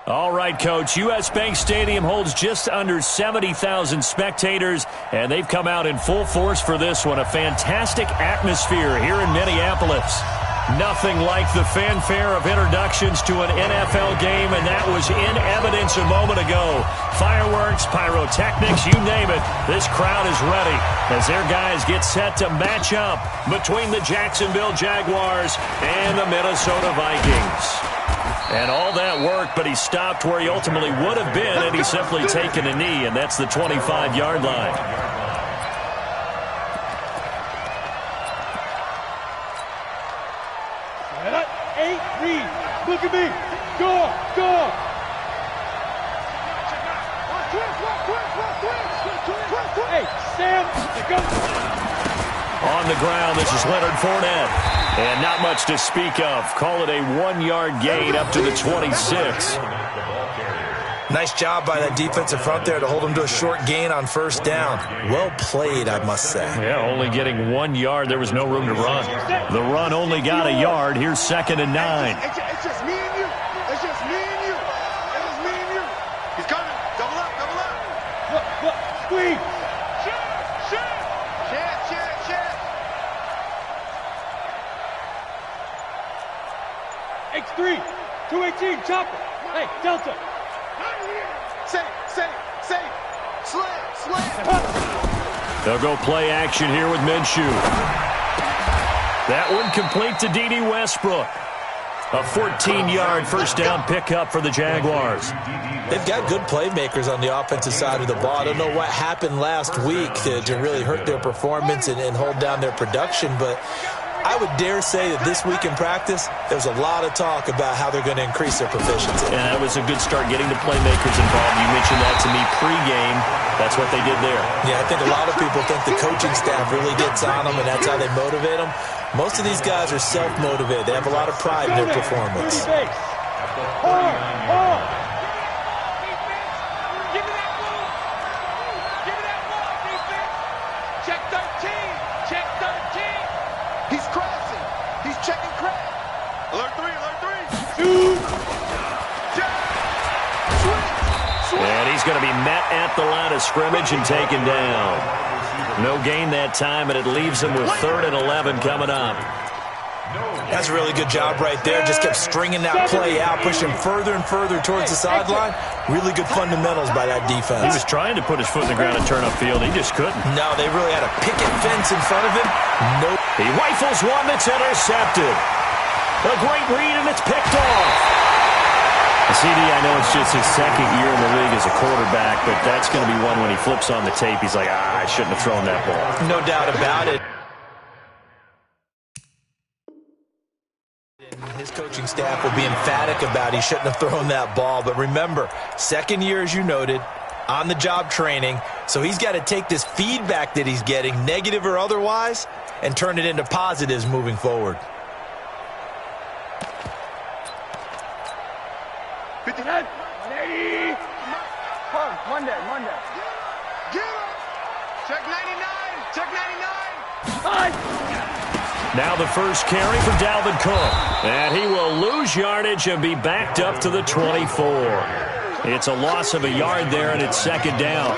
All right, Coach. U.S. Bank Stadium holds just under 70,000 spectators, and they've come out in full force for this one. A fantastic atmosphere here in Minneapolis. Nothing like the fanfare of introductions to an NFL game, and that was in evidence a moment ago. Fireworks, pyrotechnics, you name it. This crowd is ready as their guys get set to match up between the Jacksonville Jaguars and the Minnesota Vikings. And all that worked, but he stopped where he ultimately would have been, and he's simply taken a knee, and that's the 25-yard line. Look at me. Go. Hey, Sam, go. On the ground, this is Leonard Fournette. And not much to speak of. Call it a 1-yard gain up to the 26. Nice job by that defensive front there to hold him to a short gain on first down. Well played, I must say. Yeah, only getting 1 yard. There was no room to run. The run only got a yard. Here's 2nd and 9. It's just me and you. It's just me and you. It's just me and you. He's coming. Double up. Look. Squeeze. Shit. X3. 218. Chopper. Hey, Delta. Say. Slam. They'll go play action here with Minshew. That one complete to D.D. Westbrook. A 14-yard first down pickup for the Jaguars. They've got good playmakers on the offensive side of the ball. I don't know what happened last week to really hurt their performance and hold down their production, but I would dare say that this week in practice, there's a lot of talk about how they're going to increase their proficiency. And that was a good start getting the playmakers involved. You mentioned that to me pregame. That's what they did there. Yeah, I think a lot of people think the coaching staff really gets on them, and that's how they motivate them. Most of these guys are self-motivated. They have a lot of pride in their performance. And he's going to be met at the line of scrimmage and taken down. No gain that time, and it leaves him with 3rd and 11 coming up. That's a really good job right there. Just kept stringing that play out, pushing further and further towards the sideline. Really good fundamentals by that defense. He was trying to put his foot in the ground and turn upfield. He just couldn't. No, they really had a picket fence in front of him. Nope. He rifles one that's intercepted. A great read, and it's picked off. CD, I know it's just his 2nd year in the league as a quarterback, but that's going to be one when he flips on the tape. He's like, I shouldn't have thrown that ball. No doubt about it. His coaching staff will be emphatic about he shouldn't have thrown that ball. But remember, 2nd year, as you noted, on-the-job training. So he's got to take this feedback that he's getting, negative or otherwise, and turn it into positives moving forward. 59, 180. Monday. Get him. Check 99. Now the first carry for Dalvin Cook. And he will lose yardage and be backed up to the 24. It's a loss of a yard there, and it's 2nd down.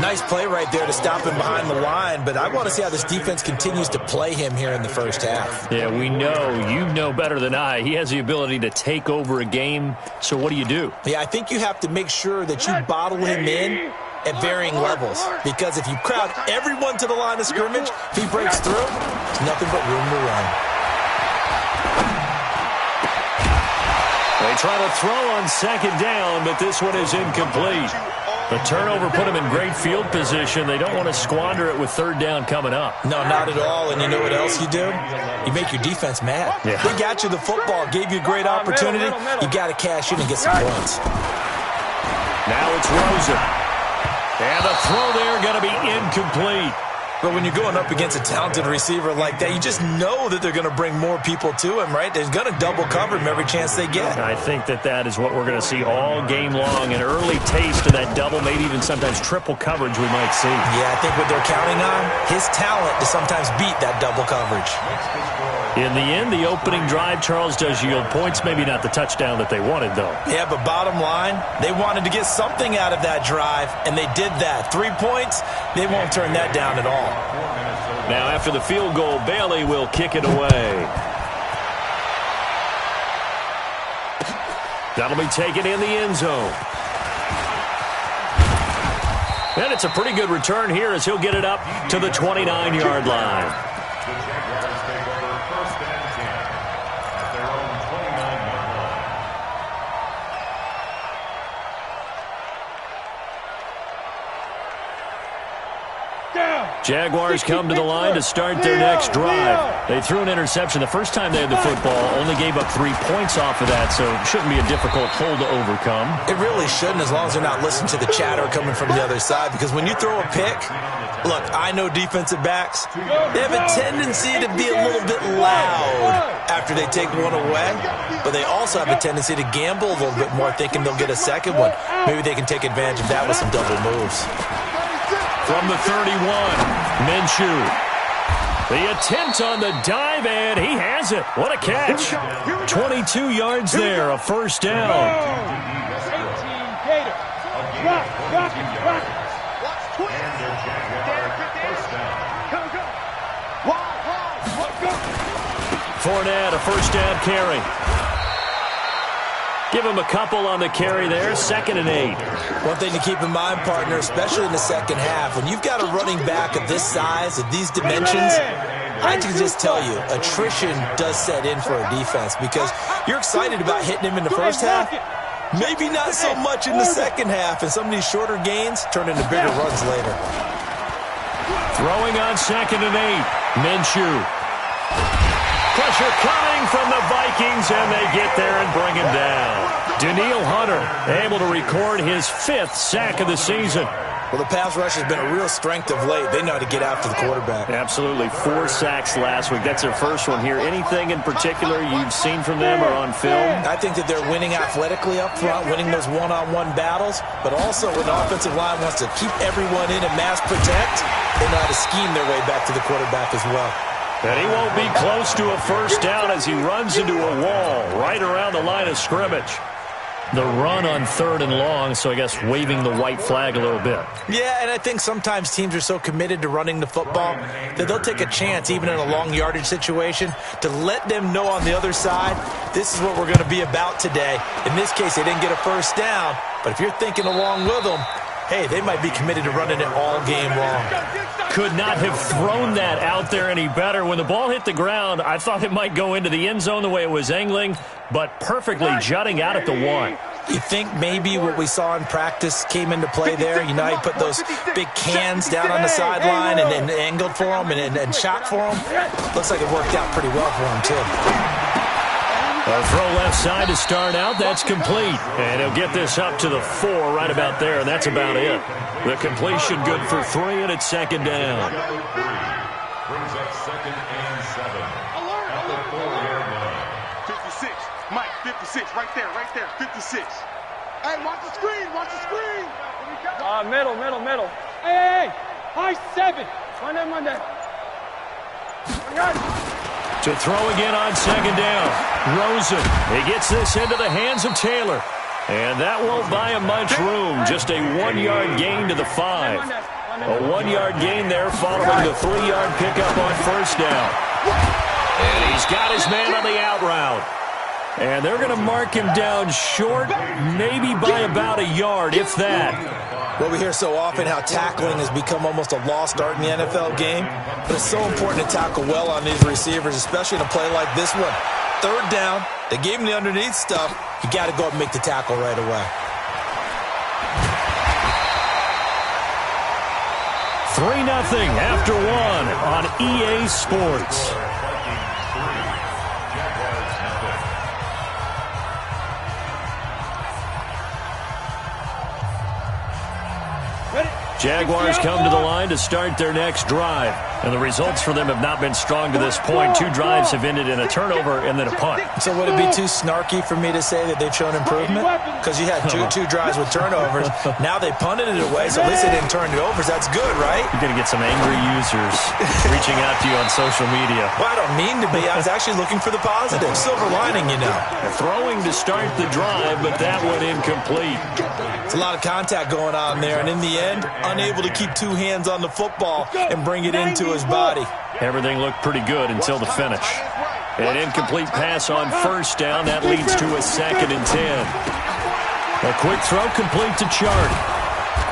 Nice play right there to stop him behind the line, but I want to see how this defense continues to play him here in the first half. Yeah, we know. You know better than I. He has the ability to take over a game, so what do you do? Yeah, I think you have to make sure that you bottle him in at varying levels, because if you crowd everyone to the line of scrimmage, if he breaks through, there's nothing but room to run. They try to throw on 2nd down, but this one is incomplete. The turnover put them in great field position. They don't want to squander it with 3rd down coming up. No, not at all. And you know what else you do? You make your defense mad. Yeah. They got you the football, gave you a great opportunity. You got to cash in and get some points. Now it's Rosen. And the throw there going to be incomplete. But when you're going up against a talented receiver like that, you just know that they're going to bring more people to him, right? They're going to double cover him every chance they get. I think that is what we're going to see all game long. An early taste of that double, maybe even sometimes triple coverage we might see. Yeah, I think what they're counting on, his talent to sometimes beat that double coverage. In the end, the opening drive, Charles, does yield points. Maybe not the touchdown that they wanted, though. Yeah, but bottom line, they wanted to get something out of that drive, and they did that. 3 points, they won't turn that down at all. Now, after the field goal, Bailey will kick it away. That'll be taken in the end zone. And it's a pretty good return here as he'll get it up to the 29-yard line. Jaguars come to the line to start their next drive. They threw an interception the first time they had the football, only gave up 3 points off of that, so it shouldn't be a difficult hole to overcome. It really shouldn't, as long as they're not listening to the chatter coming from the other side, because when you throw a pick, look, I know defensive backs, they have a tendency to be a little bit loud after they take one away, but they also have a tendency to gamble a little bit more, thinking they'll get a second one. Maybe they can take advantage of that with some double moves. From the 31, Minshew. The attempt on the dive, and he has it. What a catch. 22 yards there, a first down. 18 Gator. Rock it. Watch twist. Go. Fournette, a first down carry. Give him a couple on the carry there, 2nd and 8. One thing to keep in mind, partner, especially in the second half, when you've got a running back of this size, of these dimensions, I can just tell you, attrition does set in for a defense because you're excited about hitting him in the first half, maybe not so much in the second half, and some of these shorter gains turn into bigger runs later. Throwing on 2nd and 8, Minshew. Pressure coming from the Vikings, and they get there and bring him down. Danielle Hunter able to record his 5th sack of the season. Well, the pass rush has been a real strength of late. They know how to get after the quarterback. Absolutely. 4 sacks last week. That's their first one here. Anything in particular you've seen from them or on film? I think that they're winning athletically up front, winning those one-on-one battles, but also when the offensive line wants to keep everyone in and mass protect, they know how to scheme their way back to the quarterback as well. And he won't be close to a first down as he runs into a wall right around the line of scrimmage. The run on 3rd and long, so I guess waving the white flag a little bit. Yeah, and I think sometimes teams are so committed to running the football that they'll take a chance, even in a long yardage situation, to let them know on the other side, this is what we're going to be about today. In this case, they didn't get a first down, but if you're thinking along with them, hey, they might be committed to running it all game long. Could not have thrown that out there any better. When the ball hit the ground, I thought it might go into the end zone the way it was angling, but perfectly jutting out at the 1. You think maybe what we saw in practice came into play there? You know how you put those big cans down on the sideline and angled for them and shot for them? Looks like it worked out pretty well for him, too. A throw left side to start out. That's complete. And he'll get this up to the 4 right about there, and that's about it. The completion good for 3, and it's 2nd down. Brings up 2nd and 7. At the 4-yard line. 56. Mike, 56. Right there. 56. Hey, watch the screen. Middle. Hey. High 7. Run that. To throw again on 2nd down. Rosen. He gets this into the hands of Taylor. And that won't buy him much room. Just a 1-yard gain to the 5. A 1-yard gain there following the 3-yard pickup on first down. And he's got his man on the out route. And they're going to mark him down short, maybe by about a yard, if that. Well, we hear so often how tackling has become almost a lost art in the NFL game, but it's so important to tackle well on these receivers, especially in a play like this one. 3rd down, they gave him the underneath stuff. You got to go up and make the tackle right away. 3-0 after 1 on EA Sports. Jaguars come to the line to start their next drive. And the results for them have not been strong to this point. 2 drives have ended in a turnover and then a punt. So would it be too snarky for me to say that they've shown improvement? Because you had two drives with turnovers. Now they punted it away, so at least they didn't turn it over. So that's good, right? You're going to get some angry users reaching out to you on social media. Well, I don't mean to be. I was actually looking for the positive. Silver lining, you know. Throwing to start the drive, but that one incomplete. It's a lot of contact going on there, and in the end, unable to keep 2 hands on the football and bring it into his body. Everything looked pretty good until the finish. An incomplete pass on first down. That leads to a 2nd and 10. A quick throw complete to Chark.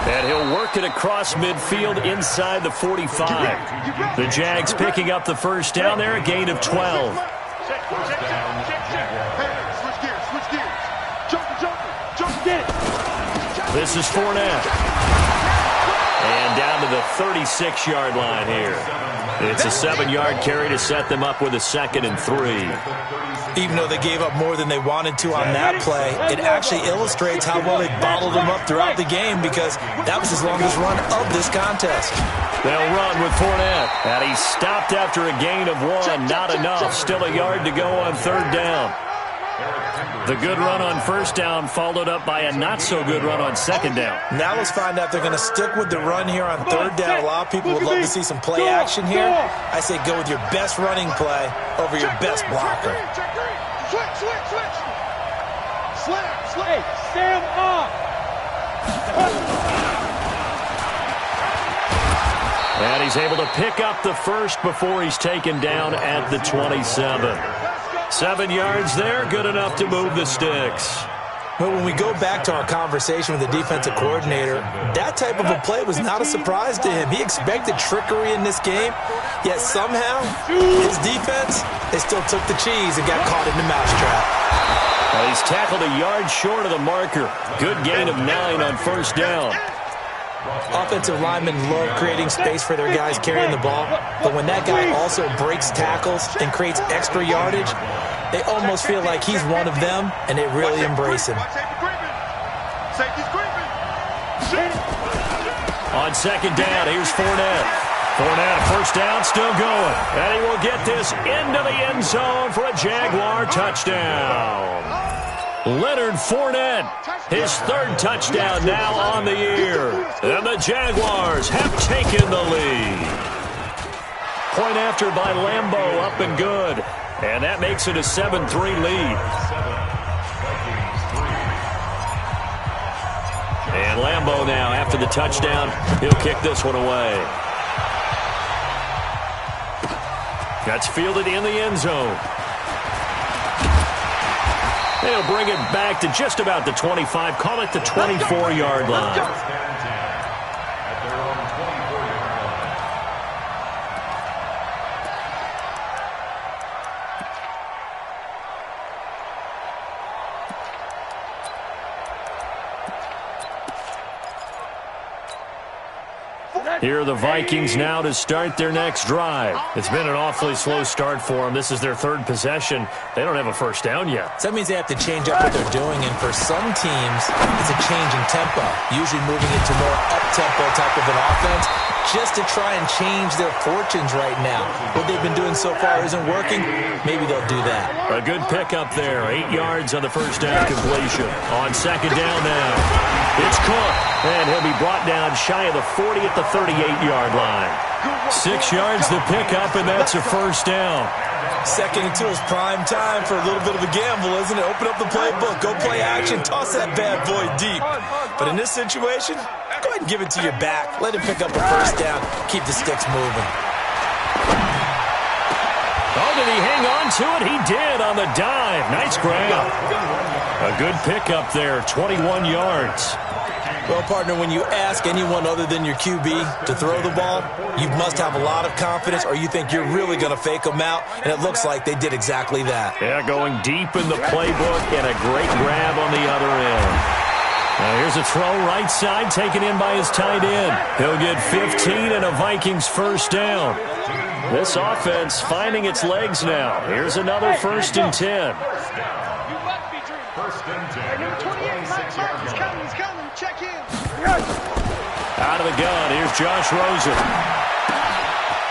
And he'll work it across midfield inside the 45. The Jags picking up the first down there, a gain of 12. This is Fournette. And down to the 36-yard line here. It's a 7-yard carry to set them up with a 2nd and 3. Even though they gave up more than they wanted to on that play, it actually illustrates how well they bottled them up throughout the game because that was his longest run of this contest. They'll run with Fournette. And he stopped after a gain of 1. Not enough. Still a yard to go on 3rd down. The good run on first down followed up by a not-so-good run on 2nd down. Now let's find out if they're going to stick with the run here on 3rd down. A lot of people would love to see some play action here. I say go with your best running play over your best blocker. Hey, Sam off. And he's able to pick up the first before he's taken down at the 27. 7 yards there, good enough to move the sticks. But when we go back to our conversation with the defensive coordinator, that type of a play was not a surprise to him. He expected trickery in this game, yet somehow, his defense, they still took the cheese and got caught in the mousetrap. He's tackled a yard short of the marker. Good gain of 9 on first down. Offensive linemen love creating space for their guys carrying the ball, but when that guy also breaks tackles and creates extra yardage, they almost feel like he's one of them, and they really embrace him. On 2nd down, here's Fournette. Fournette, first down, still going. And he will get this into the end zone for a Jaguar touchdown. Leonard Fournette, his 3rd touchdown now on the year. And the Jaguars have taken the lead. Point after by Lambeau, up and good. And that makes it a 7-3 lead. And Lambeau now, after the touchdown, he'll kick this one away. That's fielded in the end zone. They'll bring it back to just about the 25. Call it the 24-yard line. Here are the Vikings now to start their next drive. It's been an awfully slow start for them. This is their 3rd possession. They don't have a first down yet. So that means they have to change up what they're doing, and for some teams, it's a change in tempo, usually moving into more up-tempo type of an offense, just to try and change their fortunes right now. What they've been doing so far isn't working. Maybe they'll do that. A good pickup there. 8 yards on the first down completion. On 2nd down now, it's Cook, and he'll be brought down shy of the 40 at the 38-yard line. 6 yards to pick up, and that's a first down. 2nd and 2 is prime time for a little bit of a gamble, isn't it? Open up the playbook, go play action, toss that bad boy deep. But in this situation, go ahead and give it to your back. Let him pick up a first down. Keep the sticks moving. Oh, did he hang on to it? He did on the dive. Nice grab. A good pickup there, 21 yards. Well, partner, when you ask anyone other than your QB to throw the ball, you must have a lot of confidence or you think you're really going to fake them out, and it looks like they did exactly that. Yeah, going deep in the playbook and a great grab on the other end. Now here's a throw right side taken in by his tight end. He'll get 15 and a Vikings first down. This offense finding its legs now. Here's another 1st and 10. First and 10. Number 28, He's coming. Check in. Out of the gun, here's Josh Rosen.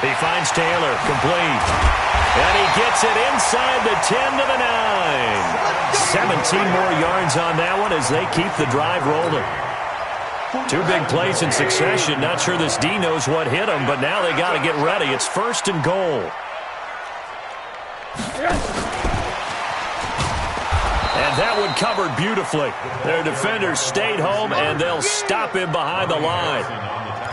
He finds Taylor, complete. And he gets it inside the 10 to the 9. 17 more yards on that one as they keep the drive rolling. Two big plays in succession. Not sure this D knows what hit him, but now they got to get ready. It's 1st and goal. And that one covered beautifully. Their defenders stayed home, and they'll stop him behind the line.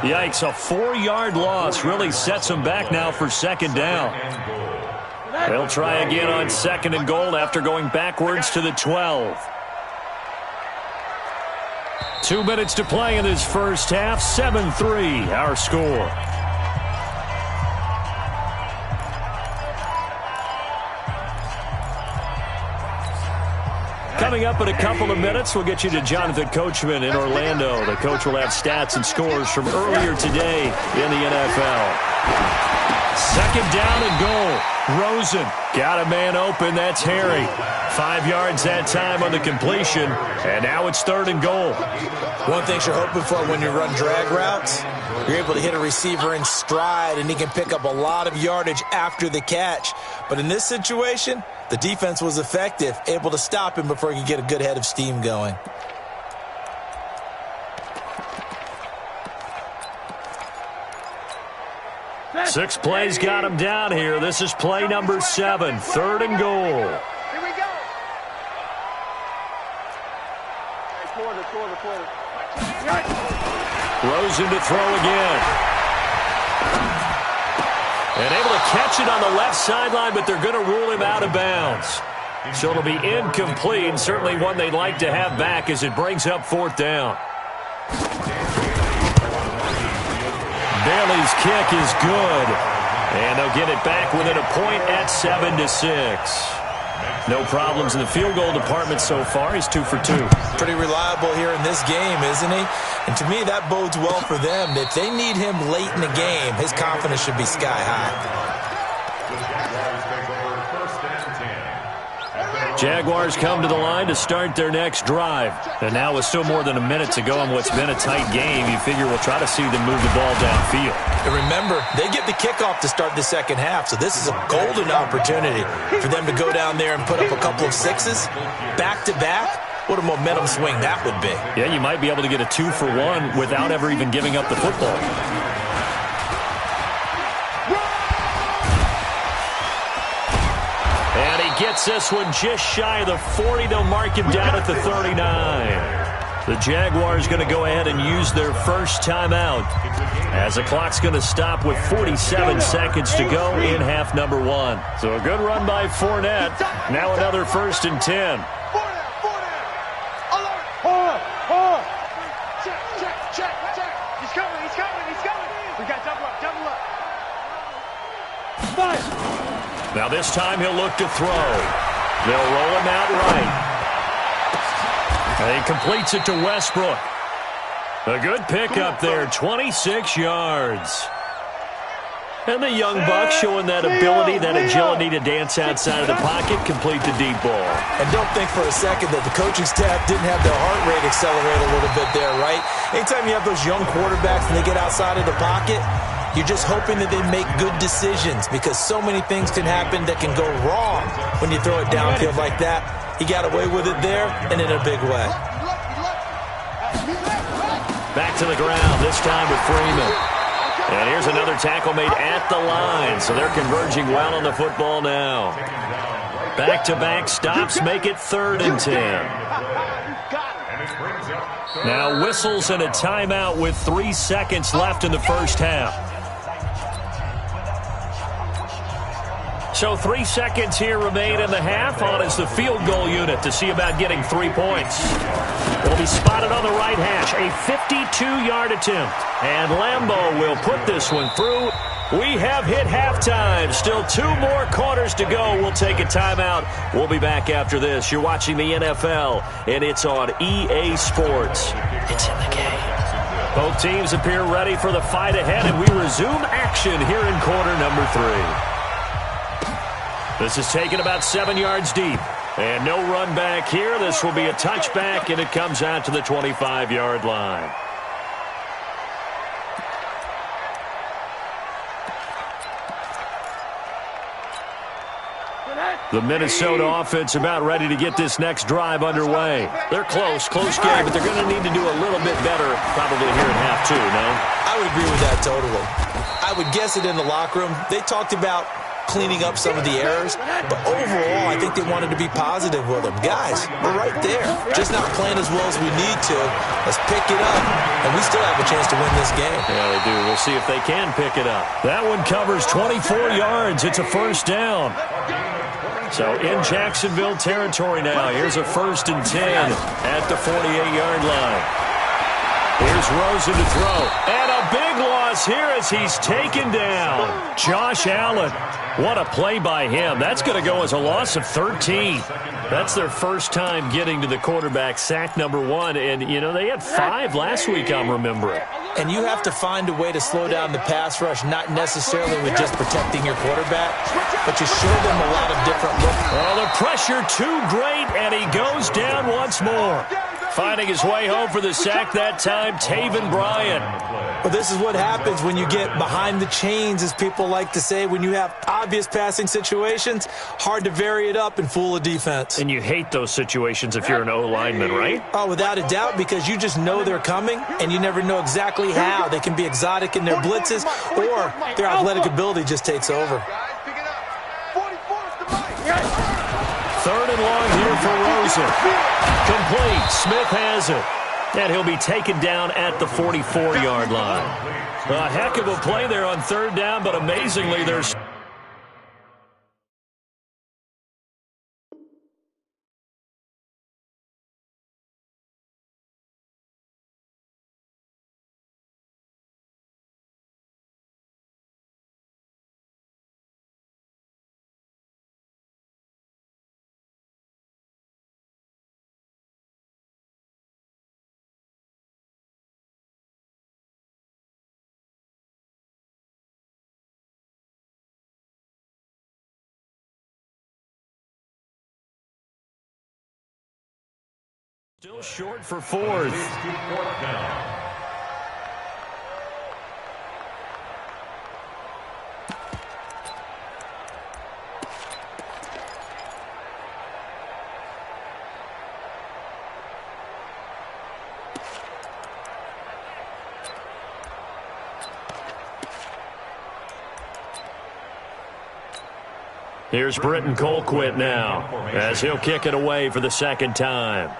Yikes, a 4-yard loss really sets them back now for 2nd down. They'll try again on 2nd and goal after going backwards to the 12. 2 minutes to play in this first half. 7-3, our score. Coming up in a couple of minutes, we'll get you to Jonathan Coachman in Orlando. The coach will have stats and scores from earlier today in the NFL. 2nd down and goal. Rosen got a man open. That's Harry. 5 yards that time on the completion. And now it's 3rd and goal. One thing you're hoping for when you run drag routes, you're able to hit a receiver in stride, and he can pick up a lot of yardage after the catch. But in this situation, the defense was effective, able to stop him before he could get a good head of steam going. Six plays got him down here. This is play number 7, 3rd and goal. Here we go. Quarter. Rosen to throw again. And able to catch it on the left sideline, but they're going to rule him out of bounds. So it'll be incomplete, and certainly one they'd like to have back as it brings up 4th down. Bailey's kick is good. And they'll get it back within a point at 7-6. No problems in the field goal department so far. He's 2 for 2. Pretty reliable here in this game, isn't he? And to me, that bodes well for them. If they need him late in the game, his confidence should be sky high. Jaguars come to the line to start their next drive. And now with still more than a minute to go in what's been a tight game, you figure we'll try to see them move the ball downfield. And remember, they get the kickoff to start the second half, so this is a golden opportunity for them to go down there and put up a couple of sixes back-to-back. What a momentum swing that would be. Yeah, you might be able to get a 2-for-1 without ever even giving up the football. And he gets this one just shy of the 40. They'll mark him down at the 39. The Jaguars going to go ahead and use their first timeout as the clock's going to stop with 47 seconds to go in half number 1. So a good run by Fournette. Now another 1st and 10. Check. He's coming. We got double up. Five. Now this time he'll look to throw. They'll roll him out right. And he completes it to Westbrook. A good pickup there, 26 yards. And the young buck showing that ability, that agility to dance outside of the pocket, complete the deep ball. And don't think for a second that the coaching staff didn't have their heart rate accelerate a little bit there, right? Anytime you have those young quarterbacks and they get outside of the pocket, you're just hoping that they make good decisions because so many things can happen that can go wrong when you throw it downfield like that. He got away with it there and in a big way. Back to the ground, this time with Freeman. And here's another tackle made at the line, so they're converging well on the football now. Back-to-back stops make it 3rd and 10. Now whistles and a timeout with 3 seconds left in the first half. So 3 seconds here remain in the half. On is the field goal unit to see about getting 3 points. It'll be spotted on the right hash. A 52-yard attempt. And Lambeau will put this one through. We have hit halftime. Still 2 more quarters to go. We'll take a timeout. We'll be back after this. You're watching the NFL, and it's on EA Sports. It's in the game. Both teams appear ready for the fight ahead, and we resume action here in quarter number 3. This is taken about 7 yards deep. And no run back here. This will be a touchback, and it comes out to the 25-yard line. The Minnesota offense about ready to get this next drive underway. They're close game, but they're going to need to do a little bit better probably here in half two, no? I would agree with that totally. I would guess it in the locker room. They talked about cleaning up some of the errors, but overall, I think they wanted to be positive with them. Guys, we're right there. Just not playing as well as we need to. Let's pick it up, and we still have a chance to win this game. Yeah, they do. We'll see if they can pick it up. That one covers 24 yards. It's a first down. So in Jacksonville territory now. Here's a 1st and 10 at the 48-yard line. Here's Rosen to throw. And a big loss here as he's taken down. Josh Allen. What a play by him. That's going to go as a loss of 13. That's their first time getting to the quarterback, sack number 1. And, you know, they had 5 last week, I'm remembering. And you have to find a way to slow down the pass rush, not necessarily with just protecting your quarterback, but you show them a lot of different looks. Oh, the pressure too great, and he goes down once more. Finding his way home for the sack that time, Taven Bryan. Well, this is what happens when you get behind the chains, as people like to say. When you have obvious passing situations, hard to vary it up and fool a defense. And you hate those situations if you're an O-lineman, right? Oh, without a doubt, because you just know they're coming, and you never know exactly how. They can be exotic in their blitzes, or their athletic ability just takes over. 3rd and long here for Rosen. Complete. Smith has it. And he'll be taken down at the 44-yard line. A heck of a play there on 3rd down, but amazingly there's... Still short for 4th. Here's Britton Colquitt now as he'll kick it away for the 2nd time.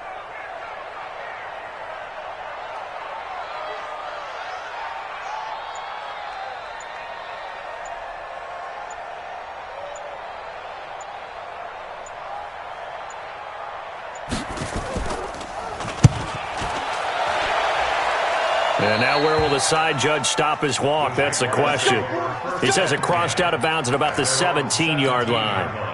And now where will the side judge stop his walk? That's the question. He says it crossed out of bounds at about the 17-yard line.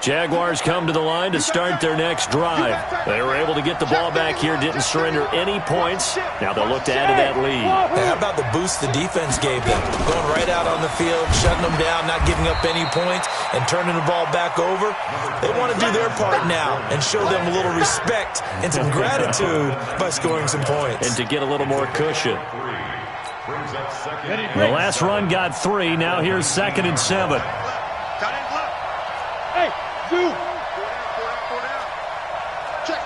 Jaguars come to the line to start their next drive. They were able to get the ball back here, didn't surrender any points. Now they'll look to add to that lead. How about the boost the defense gave them? Going right out on the field, shutting them down, not giving up any points, and turning the ball back over. They want to do their part now and show them a little respect and some gratitude by scoring some points. And to get a little more cushion. The last run got 3. Now here's 2nd and 7. Hey, do. Check.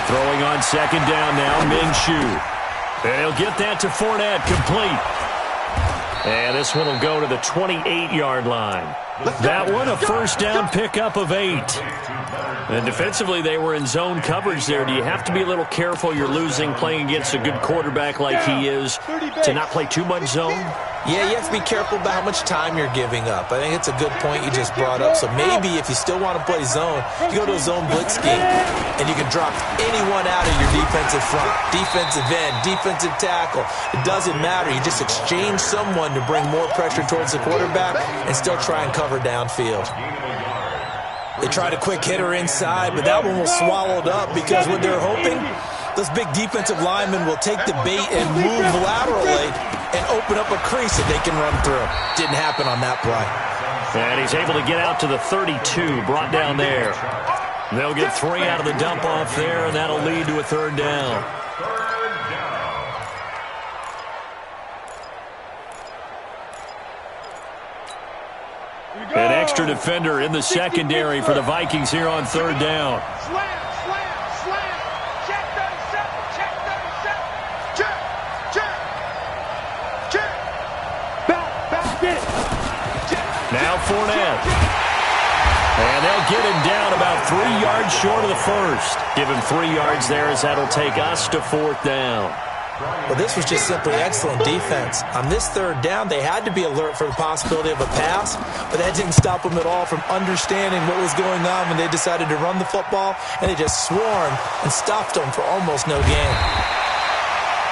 Throwing on 2nd down now, Minshew. And he'll get that to Fournette, complete. And this one will go to the 28-yard line. That one, a 1st down pickup of 8. And defensively, they were in zone coverage there. Do you have to be a little careful? You're losing, playing against a good quarterback like he is, to not play too much zone? Yeah, you have to be careful about how much time you're giving up. I think it's a good point you just brought up. So maybe if you still want to play zone, you go to a zone blitz scheme, and you can drop anyone out of your defensive front, defensive end, defensive tackle. It doesn't matter. You just exchange someone to bring more pressure towards the quarterback and still try and cover downfield. They tried a quick hitter inside, but that one was swallowed up because what they're hoping, those big defensive linemen will take the bait and move laterally and open up a crease that they can run through. Didn't happen on that play. And he's able to get out to the 32, brought down there. They'll get 3 out of the dump off there, and that'll lead to a 3rd down. An extra defender in the secondary for the Vikings here on third down. Slam. Check 37. Check. Back, get it. Now Fournette. And they'll get him down about 3 yards short of the first. Give him 3 yards there as that'll take us to fourth down. Well, this was just simply excellent defense. On this third down, they had to be alert for the possibility of a pass, but that didn't stop them at all from understanding what was going on when they decided to run the football, and they just swarmed and stopped them for almost no gain.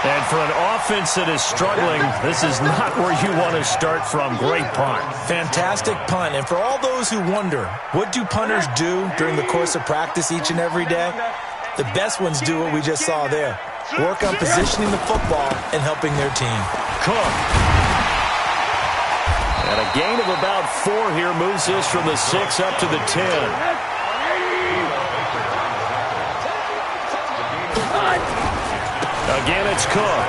And for an offense that is struggling, this is not where you want to start from. Great punt. Fantastic punt. And for all those who wonder, what do punters do during the course of practice each and every day? The best ones do what we just saw there. Work on positioning the football and helping their team. Cook. And a gain of about 4 here moves this from the 6 up to the 10. Again, it's Cook.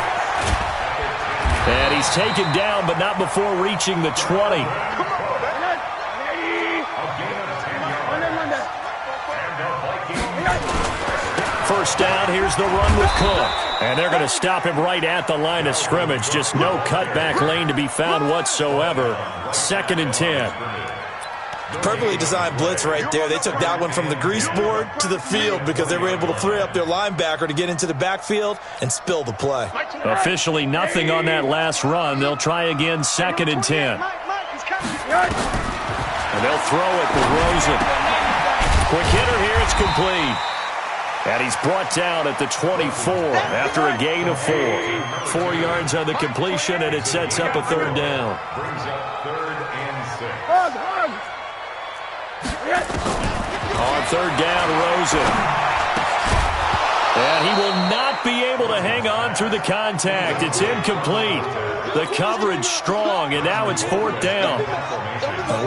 And he's taken down, but not before reaching the 20. First down, here's the run with Cook. And they're going to stop him right at the line of scrimmage. Just no cutback lane to be found whatsoever. 2nd and 10. Perfectly designed blitz right there. They took that one from the grease board to the field because they were able to free up their linebacker to get into the backfield and spill the play. Officially nothing on that last run. They'll try again, 2nd and 10. And they'll throw it to Rosen. Quick hitter here, it's complete. And he's brought down at the 24 after a gain of 4. 4 yards on the completion, and it sets up a third down. Brings up 3rd and 6. On third down, Rosen. And he will not be able to hang on through the contact. It's incomplete. The coverage strong, and now it's 4th down.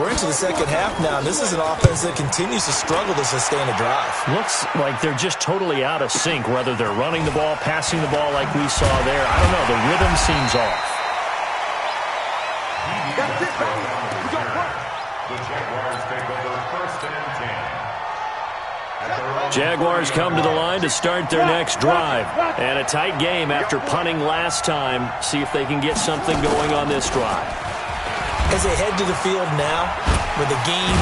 We're into the second half now, and this is an offense that continues to struggle to sustain a drive. Looks like they're just totally out of sync, whether they're running the ball, passing the ball like we saw there. I don't know. The rhythm seems off. The Jaguars take over 1st and 10. Jaguars come to the line to start their next drive. And a tight game after punting last time. See if they can get something going on this drive. As they head to the field now, with the game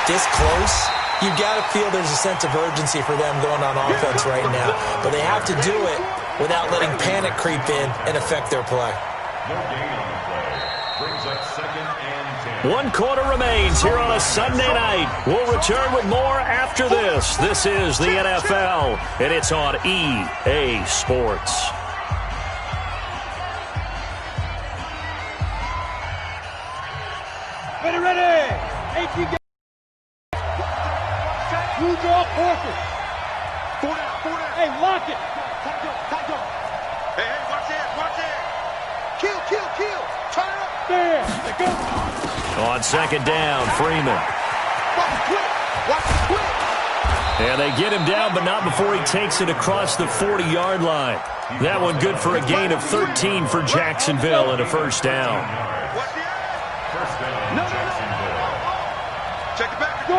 this close, you've got to feel there's a sense of urgency for them going on offense right now. But they have to do it without letting panic creep in and affect their play. No gain on the play. Brings up 2nd and 10. 1 quarter remains here on a Sunday night. We'll return with more after this. This is the NFL, and it's on EA Sports. Ready. 18 guys. You draw Parker. 4 down. Hey, lock it. Time go. Hey, watch it. Kill. Turn it up. There. They go. On 2nd down, Freeman. Watch it quick. And they get him down, but not before he takes it across the 40-yard line. That one good for a gain of 13 for Jacksonville and a first down. First down, Jacksonville. Check it back. Go.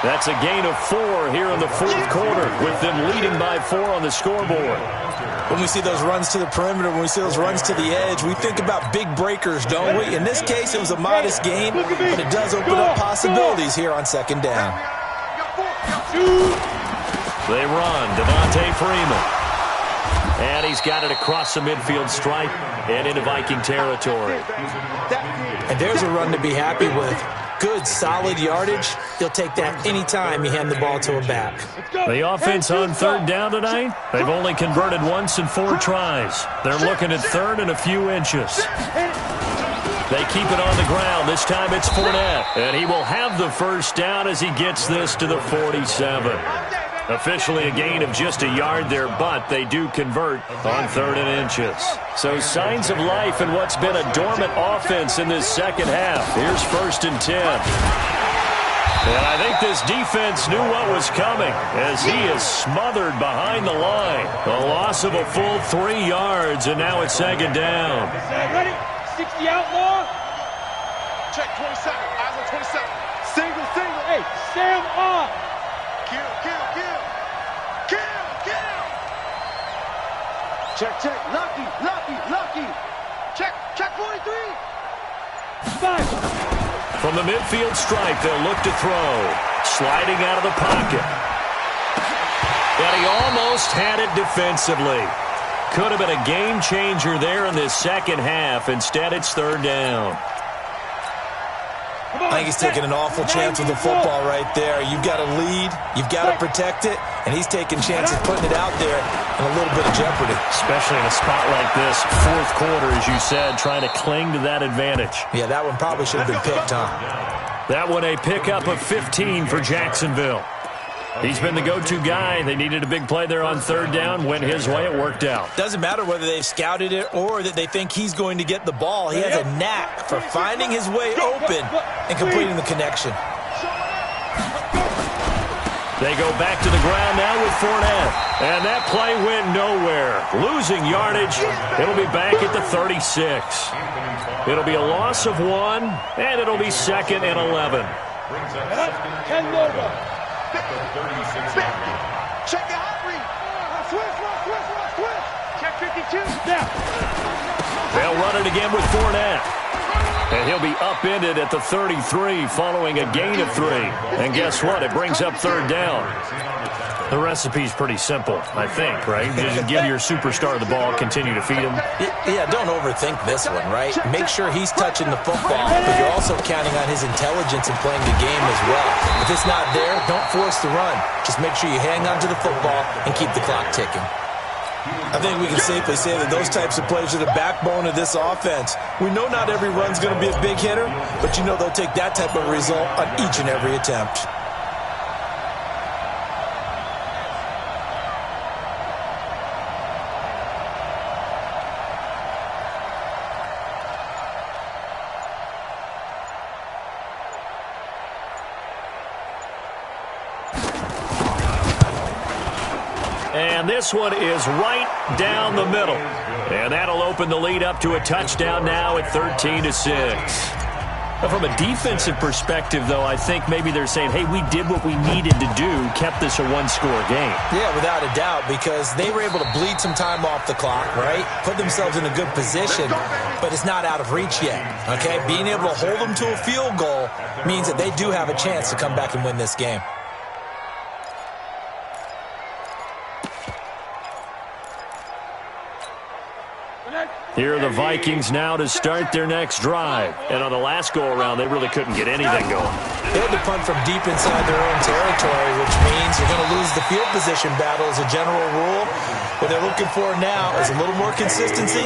That's a gain of 4 here in the 4th quarter, with them leading by 4 on the scoreboard. When we see those runs to the perimeter, when we see those runs to the edge, we think about big breakers, don't we? In this case, it was a modest gain, but it does open up possibilities here on 2nd down. They run, Devontae Freeman. And he's got it across the midfield stripe and into Viking territory. And there's a run to be happy with. Good, solid yardage. You'll take that anytime you hand the ball to a back. The offense on third down tonight, they've only converted once in 4 tries. They're looking at third and a few inches. They keep it on the ground. This time it's Fournette. And he will have the first down as he gets this to the 47. Officially a gain of just a yard there, but they do convert on 3rd and inches. So signs of life in what's been a dormant offense in this second half. Here's 1st and 10. And I think this defense knew what was coming as he is smothered behind the line. A loss of a full 3 yards, and now it's second down. Ready? 60 outlaw. Check 27. Eyes on 27. Single. Hey, Sam off. Kill. Check. Lucky. Check 43. 5. From the midfield stripe, they'll look to throw. Sliding out of the pocket. And he almost had it defensively. Could have been a game changer there in this second half. Instead, it's third down. I think he's taking an awful chance with the football right there. You've got to lead, you've got to protect it, and he's taking chances putting it out there in a little bit of jeopardy. Especially in a spot like this, fourth quarter, as you said, trying to cling to that advantage. Yeah, that one probably should have been picked, huh? That one a pickup of 15 for Jacksonville. He's been the go-to guy. They needed a big play there on third down. Went his way. It worked out. Doesn't matter whether they've scouted it or that they think he's going to get the ball. He has a knack for finding his way open and completing the connection. They go back to the ground now with Fournette. And that play went nowhere. Losing yardage. It'll be back at the 36. It'll be a loss of 1, and it'll be second and 11. Check the hot read. Switch. Check 52. They'll run it again with Fournette. And he'll be upended at the 33 following a gain of 3. And guess what? It brings up third down. The recipe's pretty simple, I think, right? Just give your superstar the ball, continue to feed him. Yeah, don't overthink this one, right? Make sure he's touching the football, but you're also counting on his intelligence in playing the game as well. If it's not there, don't force the run. Just make sure you hang on to the football and keep the clock ticking. I think we can safely say that those types of plays are the backbone of this offense. We know not every run's going to be a big hitter, but you know they'll take that type of result on each and every attempt. And this one is right down the middle. And that'll open the lead up to a touchdown now at 13-6. From a defensive perspective, though, I think maybe they're saying, hey, we did what we needed to do, kept this a one-score game. Yeah, without a doubt, because they were able to bleed some time off the clock, right? Put themselves in a good position, but it's not out of reach yet, okay? Being able to hold them to a field goal means that they do have a chance to come back and win this game. Here are the Vikings now to start their next drive. And on the last go-around, they really couldn't get anything going. They had to punt from deep inside their own territory, which means you're going to lose the field position battle as a general rule. What they're looking for now is a little more consistency,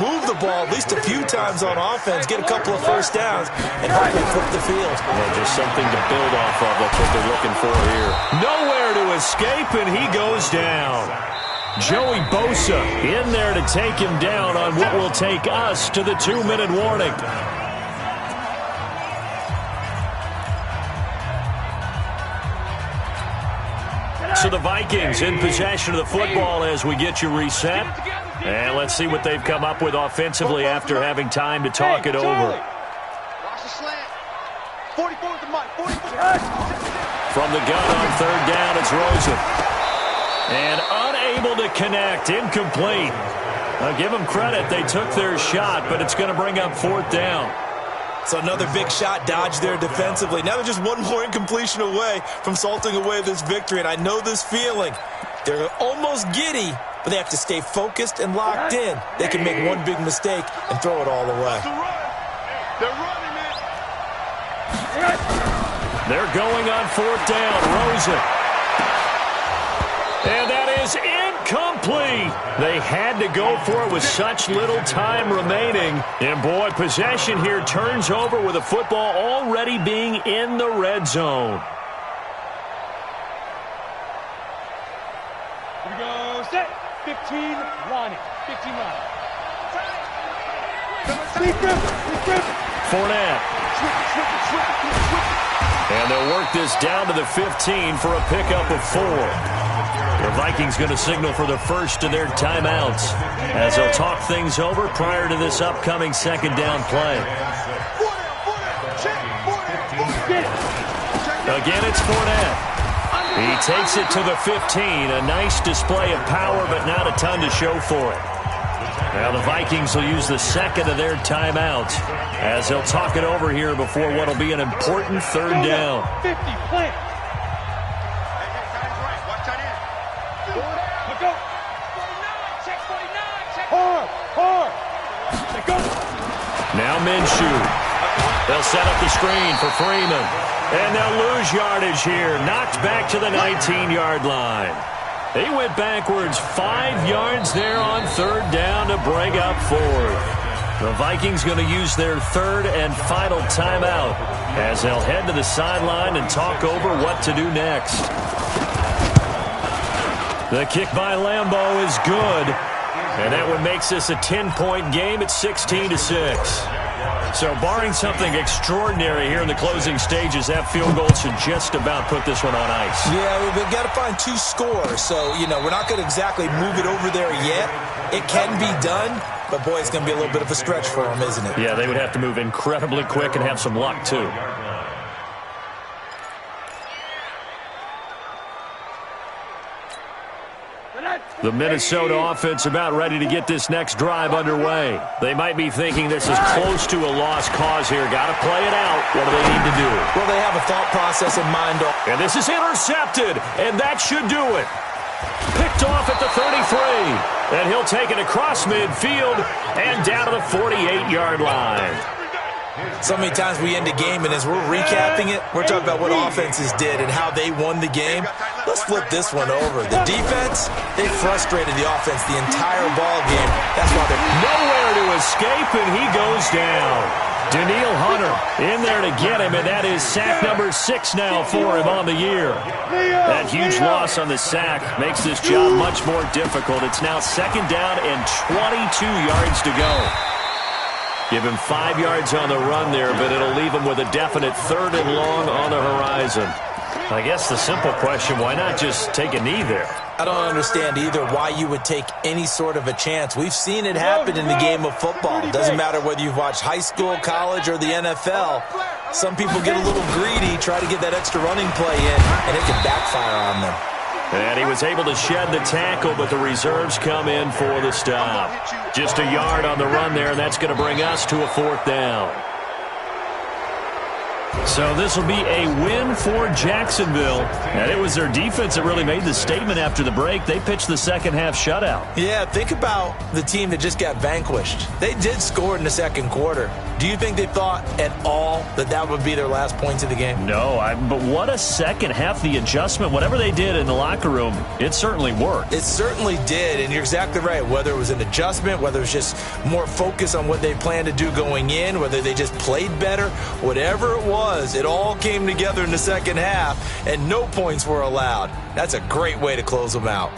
move the ball at least a few times on offense, get a couple of first downs, and hopefully flip the field. Yeah, just something to build off of. That's what they're looking for here. Nowhere to escape, and he goes down. Joey Bosa in there to take him down on what will take us to the 2-minute warning. So the Vikings in possession of the football as we get you reset. And let's see what they've come up with offensively after having time to talk it over. Watch the slant. 44 with the mic. 44. From the gun on third down, it's Rosen. And unable to connect, incomplete. I'll give them credit. They took their shot, but it's going to bring up fourth down. So another big shot dodged there defensively. Now they're just one more incompletion away from salting away this victory. And I know this feeling. They're almost giddy, but they have to stay focused and locked in. They can make one big mistake and throw it all away. They're running it. They're going on fourth down. Rosen. And that is incomplete. They had to go for it with such little time remaining. And, boy, possession here turns over with the football already being in the red zone. Here we go. Set. 15 line. 15 line. Sleep grip. Fournette. Switch. And they'll work this down to the 15 for a pickup of 4. The Vikings going to signal for the first of their timeouts as they'll talk things over prior to this upcoming second down play. Again, it's Fournette. He takes it to the 15. A nice display of power, but not a ton to show for it. Now the Vikings will use the second of their timeouts as they'll talk it over here before what will be an important third down. 50, plant. Now Minshew. They'll set up the screen for Freeman. And they'll lose yardage here. Knocked back to the 19-yard line. He went backwards 5 yards there on third down to bring up 4th. The Vikings going to use their third and final timeout as they'll head to the sideline and talk over what to do next. The kick by Lambeau is good. And that one makes this a 10-point game at 16-6. So barring something extraordinary here in the closing stages, that field goal should just about put this one on ice. Yeah, we've got to find 2 scores. So, we're not going to exactly move it over there yet. It can be done, but, boy, it's going to be a little bit of a stretch for them, isn't it? Yeah, they would have to move incredibly quick and have some luck, too. The Minnesota offense about ready to get this next drive underway. They might be thinking this is close to a lost cause here. Got to play it out. What do they need to do? Well, they have a thought process in mind. And this is intercepted, and that should do it. Picked off at the 33. And he'll take it across midfield and down to the 48-yard line. So many times we end a game, and as we're recapping it, we're talking about what offenses did and how they won the game. Let's flip this one over. The defense, they frustrated the offense the entire ball game. That's why they're nowhere to escape, and he goes down. Daniil Hunter in there to get him, and that is sack number 6 now for him on the year. That huge loss on the sack makes this job much more difficult. It's now second down and 22 yards to go. Give him 5 yards on the run there, but it'll leave him with a definite third and long on the horizon. I guess the simple question, why not just take a knee there? I don't understand either why you would take any sort of a chance. We've seen it happen in the game of football. It doesn't matter whether you've watched high school, college, or the NFL. Some people get a little greedy, try to get that extra running play in, and it can backfire on them. And he was able to shed the tackle, but the reserves come in for the stop. Just a yard on the run there, and that's going to bring us to a 4th down. So this will be a win for Jacksonville. And it was their defense that really made the statement after the break. They pitched the second half shutout. Yeah, think about the team that just got vanquished. They did score in the second quarter. Do you think they thought at all that that would be their last points of the game? No, but what a second half. The adjustment, whatever they did in the locker room, it certainly worked. It certainly did, and you're exactly right. Whether it was an adjustment, whether it was just more focus on what they planned to do going in, whether they just played better, whatever it was, it all came together in the second half, and no points were allowed. That's a great way to close them out.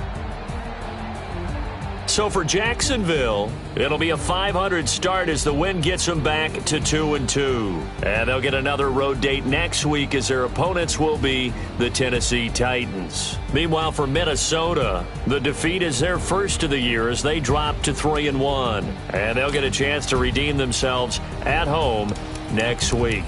So for Jacksonville, it'll be a .500 start as the win gets them back to 2-2. And they'll get another road date next week as their opponents will be the Tennessee Titans. Meanwhile, for Minnesota, the defeat is their first of the year as they drop to 3-1. And they'll get a chance to redeem themselves at home next week.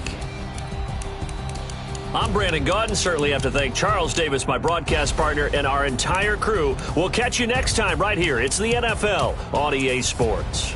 I'm Brandon Gaudin. Certainly have to thank Charles Davis, my broadcast partner, and our entire crew. We'll catch you next time right here. It's the NFL on EA Sports.